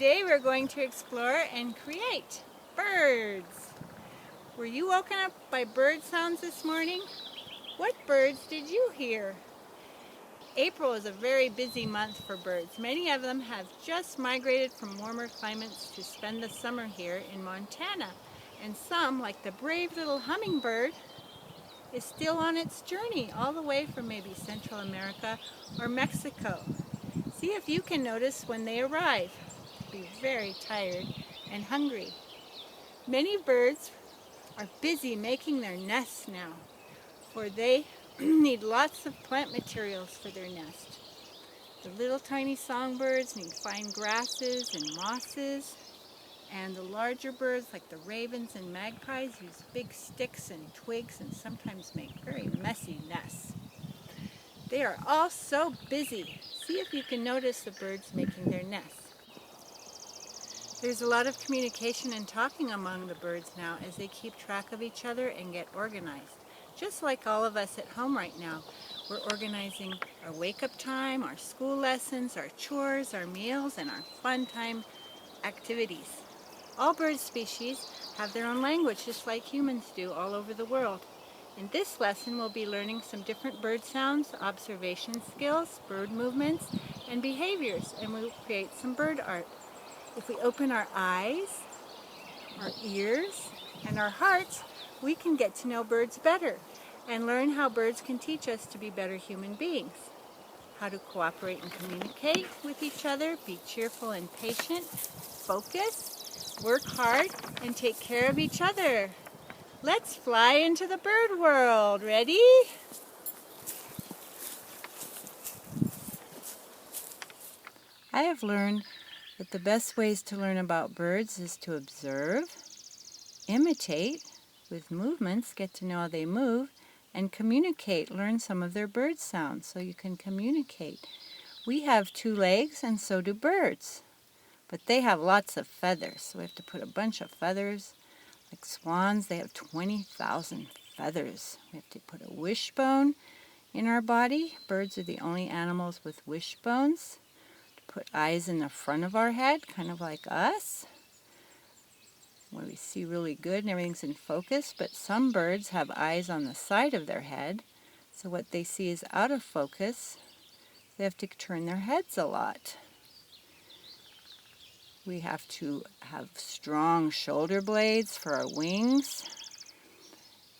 Today we're going to explore and create birds. Were you woken up by bird sounds this morning? What birds did you hear? April is a very busy month for birds. Many of them have just migrated from warmer climates to spend the summer here in Montana. And some, like the brave little hummingbird, is still on its journey all the way from maybe Central America or Mexico. See if you can notice when they arrive. They'll be very tired and hungry. Many birds are busy making their nests now, for they need lots of plant materials for their nest. The little tiny songbirds need fine grasses and mosses, and the larger birds like the ravens and magpies use big sticks and twigs and sometimes make very messy nests. They are all so busy. See if you can notice the birds making their nests. There's a lot of communication and talking among the birds now as they keep track of each other and get organized. Just like all of us at home right now, we're organizing our wake-up time, our school lessons, our chores, our meals, and our fun time activities. All bird species have their own language, just like humans do all over the world. In this lesson, we'll be learning some different bird sounds, observation skills, bird movements, and behaviors, and we'll create some bird art. If we open our eyes, our ears, and our hearts, we can get to know birds better and learn how birds can teach us to be better human beings. How to cooperate and communicate with each other, be cheerful and patient, focus, work hard, and take care of each other. Let's fly into the bird world. Ready? I have learned that the best ways to learn about birds is to observe, imitate with movements, get to know how they move, and communicate, learn some of their bird sounds so you can communicate. We have 2 legs and so do birds, but they have lots of feathers, so we have to put a bunch of feathers. Like swans, they have 20,000 feathers. We have to put a wishbone in our body. Birds are the only animals with wishbones. Put eyes in the front of our head, kind of like us, where we see really good and everything's in focus, but some birds have eyes on the side of their head, so what they see is out of focus. They have to turn their heads a lot. We have to have strong shoulder blades for our wings,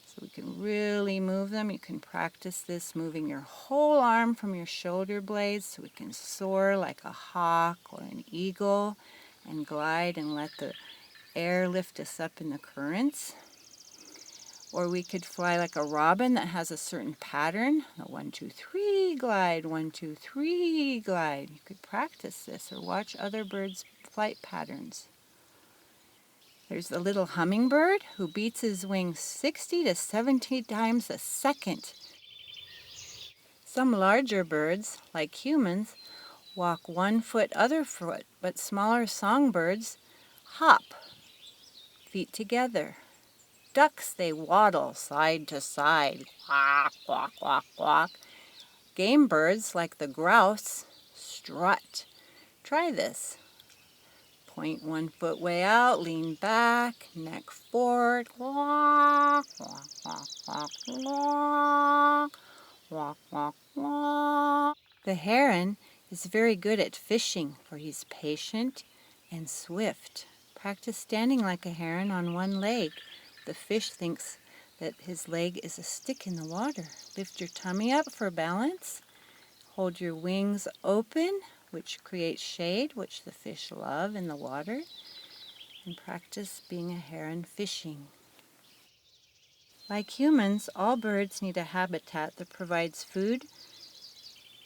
so we can really move them. You can practice this moving your whole arm from your shoulder blades so we can soar like a hawk or an eagle and glide and let the air lift us up in the currents. Or we could fly like a robin that has a certain pattern. A 1, 2, 3 glide, 1, 2, 3 glide. You could practice this or watch other birds' flight patterns. There's the little hummingbird who beats his wings 60 to 70 times a second. Some larger birds, like humans, walk 1 foot, other foot, but smaller songbirds hop, feet together. Ducks, they waddle side to side, quack, quack, quack, quack. Game birds, like the grouse, strut. Try this. Point 1 foot way out, lean back, neck forward, walk, walk, walk, walk, walk, walk, walk, walk. The heron is very good at fishing, for he's patient and swift. Practice standing like a heron on 1 leg. The fish thinks that his leg is a stick in the water. Lift your tummy up for balance. Hold your wings open, which creates shade, which the fish love in the water. And practice being a heron fishing. Like humans, all birds need a habitat that provides food,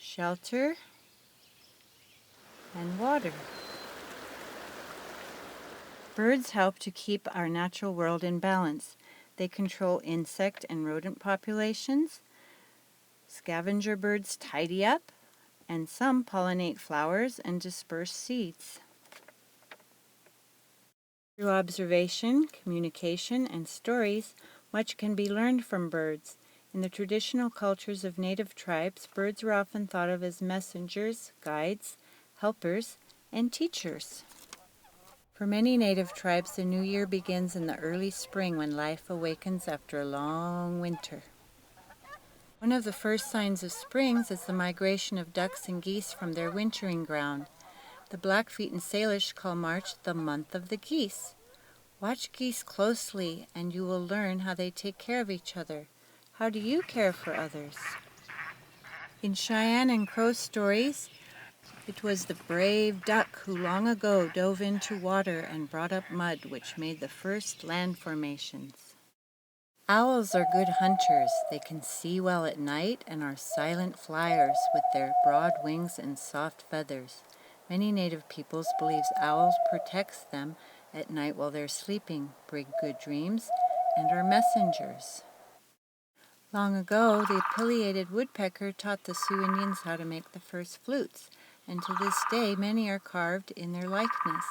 shelter, and water. Birds help to keep our natural world in balance. They control insect and rodent populations. Scavenger birds tidy up, and some pollinate flowers and disperse seeds. Through observation, communication, and stories, much can be learned from birds. In the traditional cultures of native tribes, birds were often thought of as messengers, guides, helpers, and teachers. For many native tribes, the new year begins in the early spring when life awakens after a long winter. One of the first signs of spring is the migration of ducks and geese from their wintering ground. The Blackfeet and Salish call March the month of the geese. Watch geese closely and you will learn how they take care of each other. How do you care for others? In Cheyenne and Crow stories, it was the brave duck who long ago dove into water and brought up mud, which made the first land formations. Owls are good hunters. They can see well at night and are silent flyers with their broad wings and soft feathers. Many native peoples believe owls protects them at night while they're sleeping, bring good dreams, and are messengers. Long ago, the pileated woodpecker taught the Sioux Indians how to make the first flutes, and to this day many are carved in their likeness.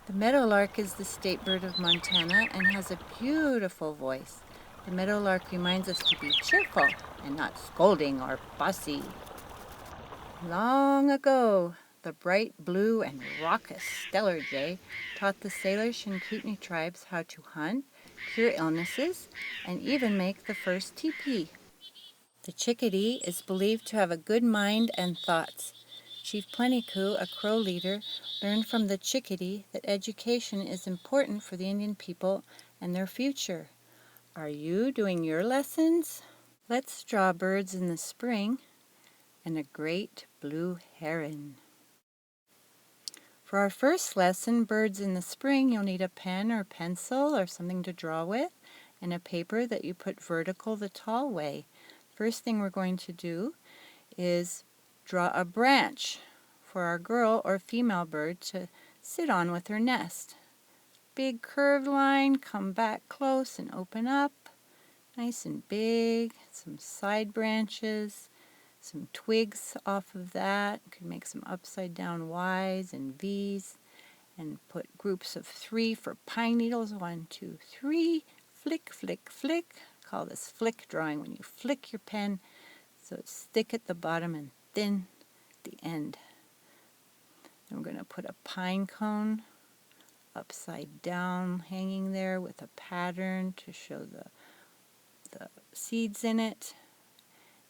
The meadowlark is the state bird of Montana and has a beautiful voice. The meadowlark reminds us to be cheerful and not scolding or fussy. Long ago, the bright blue and raucous stellar jay taught the Salish and Kootenai tribes how to hunt, cure illnesses, and even make the first teepee. The chickadee is believed to have a good mind and thoughts. Chief Plentycoo, a Crow leader, learned from the chickadee that education is important for the Indian people and their future. Are you doing your lessons? Let's draw birds in the spring and a great blue heron. For our first lesson, birds in the spring, you'll need a pen or pencil or something to draw with, and a paper that you put vertical the tall way. First thing we're going to do is draw a branch for our girl or female bird to sit on with her nest. Big curved line, come back close and open up, nice and big, some side branches, some twigs off of that. You could make some upside down Ys and Vs and put groups of 3 for pine needles. 1, 2, 3. Flick, flick, flick. Call this flick drawing when you flick your pen so it's thick at the bottom and thin at the end. Then we're going to put a pine cone upside down hanging there with a pattern to show the seeds in it.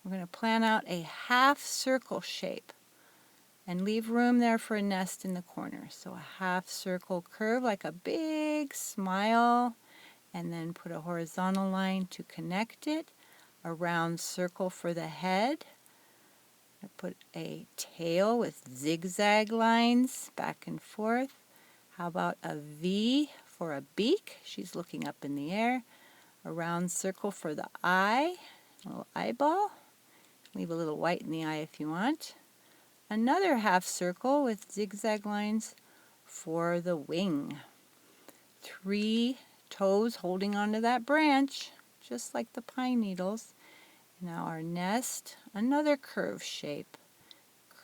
We're going to plan out a half circle shape and leave room there for a nest in the corner. So a half circle curve like a big smile, and then put a horizontal line to connect it. A round circle for the head. I put a tail with zigzag lines back and forth. How about a V for a beak? She's looking up in the air. A round circle for the eye, a little eyeball. Leave a little white in the eye if you want. Another half circle with zigzag lines for the wing. 3 toes holding onto that branch, just like the pine needles. Now our nest, another curve shape.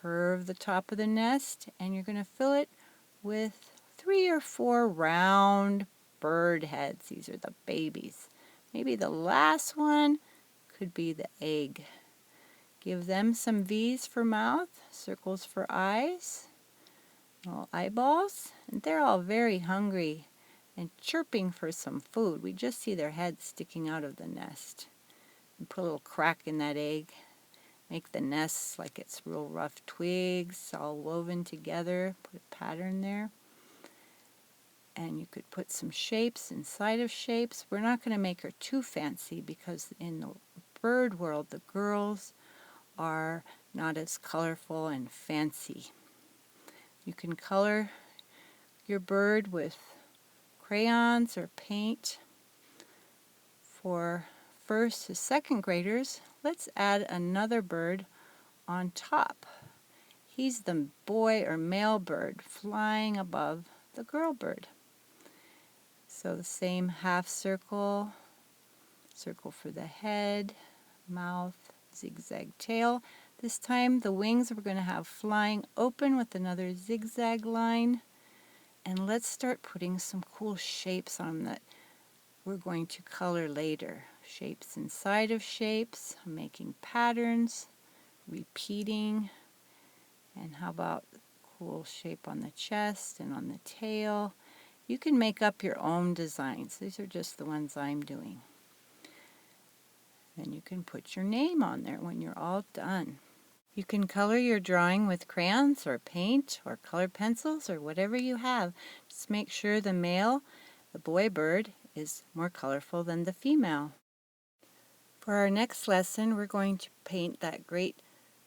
Curve the top of the nest, and you're going to fill it with 3 or 4 round bird heads. These are the babies. Maybe the last one could be the egg. Give them some V's for mouth, circles for eyes, little eyeballs, and they're all very hungry and chirping for some food. We just see their heads sticking out of the nest. And put a little crack in that egg. Make the nest like it's real rough twigs all woven together. Put a pattern there. And you could put some shapes inside of shapes. We're not going to make her too fancy because in the bird world, the girls are not as colorful and fancy. You can color your bird with crayons or paint. For first to second graders, let's add another bird on top. He's the boy or male bird flying above the girl bird. So the same half circle, circle for the head, mouth, zigzag tail. This time the wings we're going to have flying open with another zigzag line. And let's start putting some cool shapes on that we're going to color later. Shapes inside of shapes, making patterns, repeating, and how about cool shape on the chest and on the tail. You can make up your own designs. These are just the ones I'm doing. Then you can put your name on there when you're all done. You can color your drawing with crayons or paint or colored pencils or whatever you have. Just make sure the male, the boy bird, is more colorful than the female. For our next lesson, we're going to paint that great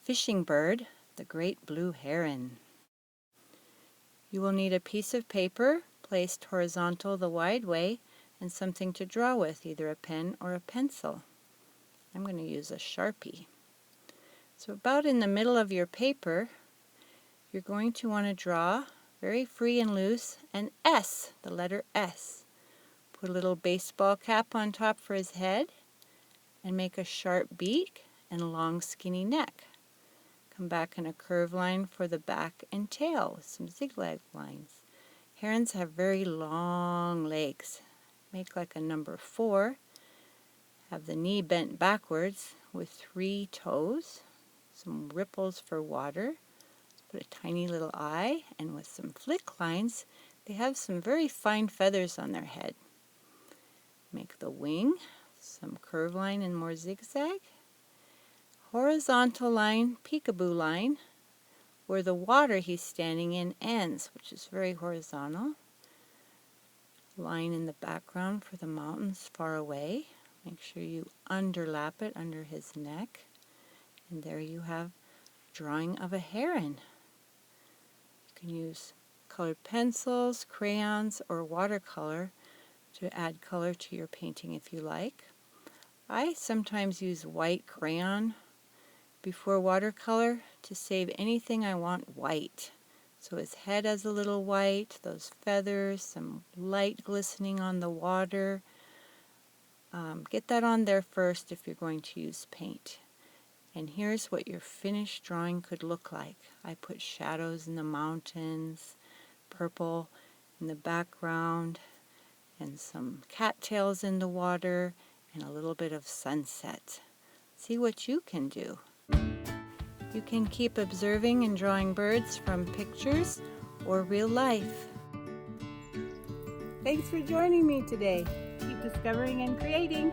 fishing bird, the Great Blue Heron. You will need a piece of paper placed horizontal the wide way and something to draw with, either a pen or a pencil. I'm going to use a Sharpie. So about in the middle of your paper, you're going to want to draw, very free and loose, an S, the letter S. Put a little baseball cap on top for his head and make a sharp beak and a long skinny neck. Come back in a curved line for the back and tail with some zigzag lines. Herons have very long legs. Make like a number 4. Have the knee bent backwards with 3 toes. Some ripples for water. Put a tiny little eye, and with some flick lines, they have some very fine feathers on their head. Make the wing, some curved line and more zigzag. Horizontal line, peekaboo line, where the water he's standing in ends, which is very horizontal. Line in the background for the mountains far away. Make sure you underlap it under his neck. And there you have a drawing of a heron. You can use colored pencils, crayons, or watercolor to add color to your painting if you like. I sometimes use white crayon before watercolor to save anything I want white. So his head has a little white, those feathers, some light glistening on the water. Get that on there first if you're going to use paint. And here's what your finished drawing could look like. I put shadows in the mountains, purple in the background, and some cattails in the water, and a little bit of sunset. See what you can do. You can keep observing and drawing birds from pictures or real life. Thanks for joining me today. Keep discovering and creating.